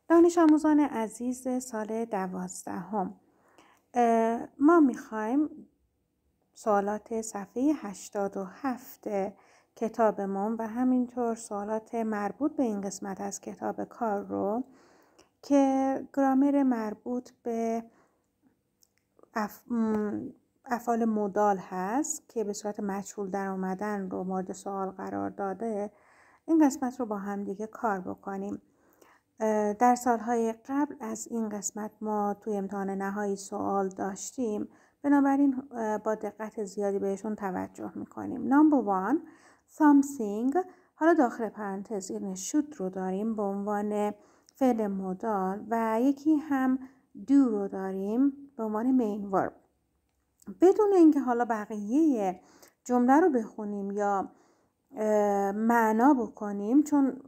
دانش آموزان عزیز سال 12 ما میخوایم سوالات صفحه 87 کتابمون و همینطور سوالات مربوط به این قسمت از کتاب کار رو که گرامر مربوط به افعال مودال هست که به صورت مجهول در اومدن رو مورد سوال قرار داده، این قسمت رو با هم دیگه کار بکنیم. در سالهای قبل از این قسمت ما توی امتحان نهایی سوال داشتیم، بنابراین با دقت زیادی بهشون توجه میکنیم. Number 1 something، حالا داخل پرانتز این should رو داریم به عنوان فعل مودال و یکی هم do رو داریم به عنوان main verb. بدون اینکه حالا بقیه جمله رو بخونیم یا معنا بکنیم، چون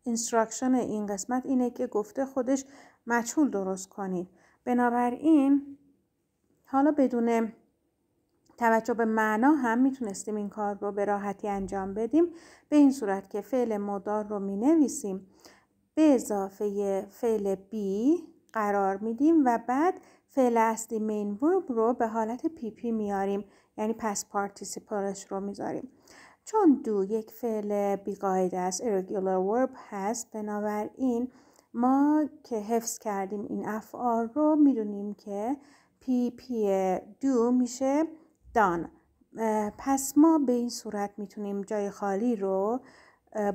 اینستراکشن این قسمت اینه که گفته خودش مجهول درست کنید، بنابراین حالا بدون توجه به معنا هم میتونستیم این کار رو به راحتی انجام بدیم، به این صورت که فعل مدار رو می نویسیم به اضافه فعل بی قرار میدیم و بعد فعل اصلی مین ورب رو به حالت پی پی میاریم، یعنی پس پارتیسیپلش رو میذاریم. چون دو یک فعل بیقاعده است، irregular verb هست، بنابراین ما که حفظ کردیم این افعال رو میدونیم که پی پی دو میشه done. پس ما به این صورت میتونیم جای خالی رو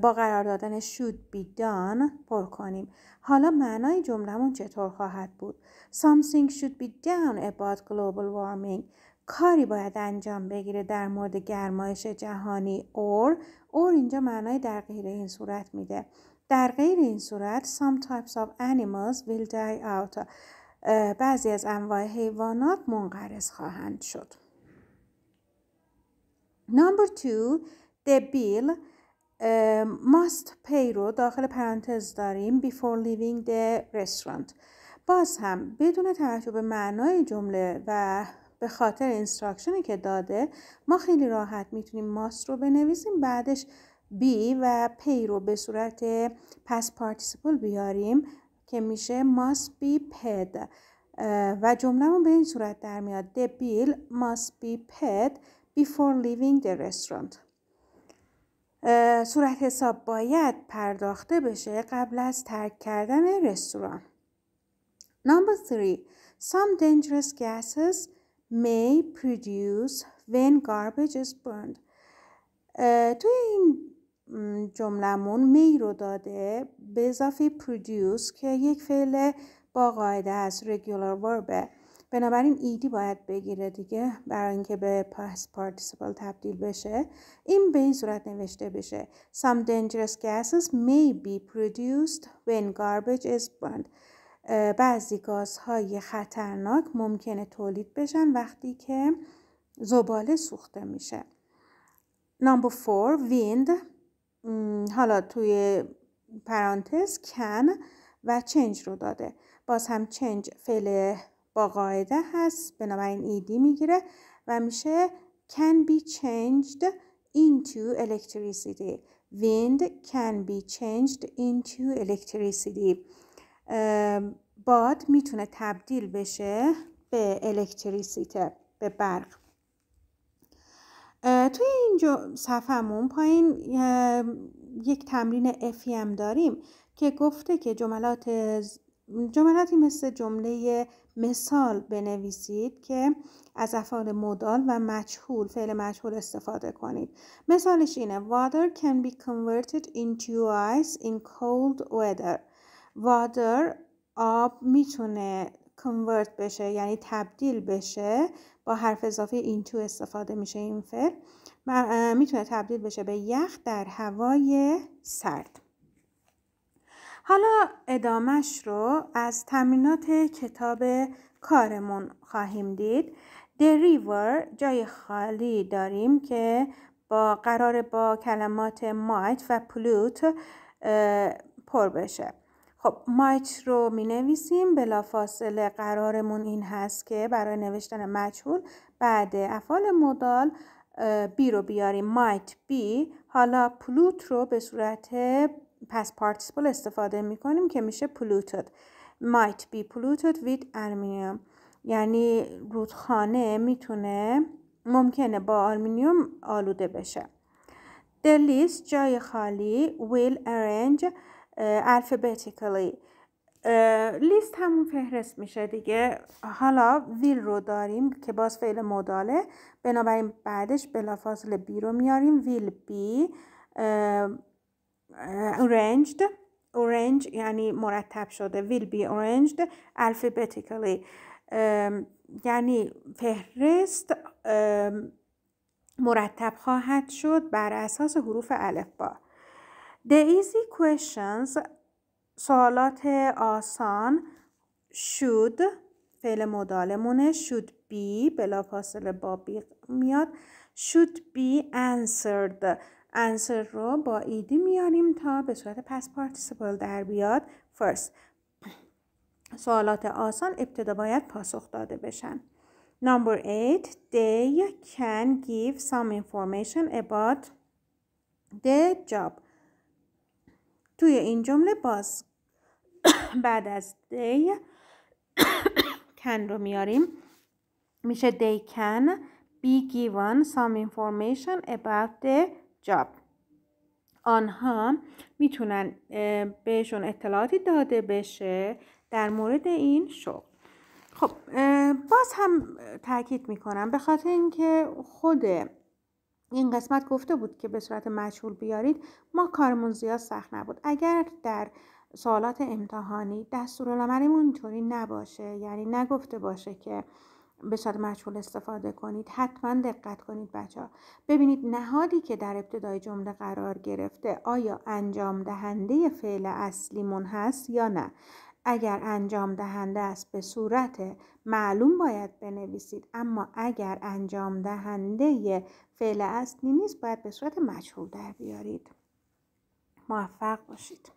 با قرار دادن should be done پر کنیم. حالا معنای جمله‌مون چطور خواهد بود؟ Something should be done about global warming. کاری باید انجام بگیره در مورد گرمایش جهانی. or اینجا معنای در غیر این صورت میده. در غیر این صورت some types of animals will die out. بعضی از انواع حیوانات منقرض خواهند شد. Number 2 the bill must pay رو داخل پرانتز داریم before leaving the restaurant. باز هم بدون توجه به معنای جمله و به خاطر اینستراکشنی که داده، ما خیلی راحت میتونیم must رو بنویسیم، بعدش be و pay رو به صورت past participle بیاریم که میشه must be paid و جمله‌مون به این صورت در میاد the bill must be paid before leaving the restaurant. صورت حساب باید پرداخته بشه قبل از ترک کردن رستوران. Number 3 some dangerous gases may produce when garbage is burned. توی این جملمون می رو داده به اضافه produce که یک فعل با قاعده است، regular verb، بنابراین ایدی باید بگیره دیگه برای اینکه به past participle تبدیل بشه. این به این صورت نوشته بشه some dangerous gases may be produced when garbage is burned. بعضی گازهای خطرناک ممکنه تولید بشن وقتی که زباله سوخته میشه. Number 4 wind، حالا توی پرانتز can و change رو داده. باز هم change فعل با قاعده هست، بنابراین ایدی میگیره و میشه can be changed into electricity. Wind can be changed into electricity. باد میتونه تبدیل بشه به الکتریسیته، به برق. توی این صفحمون پایین یک تمرین افی هم داریم که گفته که جملاتی مثل جمله مثال بنویسید که از افعال مودال و مجهول، فعل مجهول استفاده کنید. مثالش اینه water can be converted into ice in cold weather. water، آب، میتونه convert بشه یعنی تبدیل بشه، با حرف اضافه into استفاده میشه این فعل، میتونه تبدیل بشه به یخ در هوای سرد. حالا ادامش رو از تمرینات کتاب کارمون خواهیم دید. The river جای خالی داریم که قرار با کلمات might و pollute پر بشه. خب might رو می نویسیم، بلافاصله قرارمون این هست که برای نوشتن مجهول بعد افعال مودال بی رو بیاریم، might be. حالا pollute رو به صورت past participle استفاده میکنیم که میشه polluted. might be polluted with aluminum. یعنی رودخانه ممکنه با آلومینیوم آلوده بشه. The list جای خالی will arrange alphabetically. لیست همون فهرست میشه دیگه. حالا will رو داریم که باز فعل مداله، بنابراین بعدش بلافاصله be رو میاریم. will be arranged. arrange یعنی مرتب شده. will be arranged alphabetically یعنی فهرست مرتب خواهد شد بر اساس حروف الفبا. The easy questions سوالات آسان should فعل مدالمونه should be بلافاصله با be میاد should be answered. answer رو با ایدی میاریم تا به صورت past participle در بیاد. first سوالات آسان ابتدا باید پاسخ داده بشن. Number 8 they can give some information about the job. توی این جمله باز بعد از they can رو میاریم میشه they can be given some information about the job. آنها میتونن بهشون اطلاعاتی داده بشه در مورد این شغل. خب باز هم تاکید میکنم به خاطر اینکه خود این قسمت گفته بود که به صورت مجهول بیارید، ما کارمون زیاد سخت نبود. اگر در سوالات امتحانی دستورالعملمون اینطوری نباشه، یعنی نگفته باشه که به صورت مجهول استفاده کنید، حتما دقت کنید بچه‌ها. ببینید نهادی که در ابتدای جمله قرار گرفته آیا انجام دهنده فعل اصلیمون هست یا نه. اگر انجام دهنده است به صورت معلوم باید بنویسید، اما اگر انجام دهنده فعل اصلی نیست باید به صورت مجهول در بیارید. موفق باشید.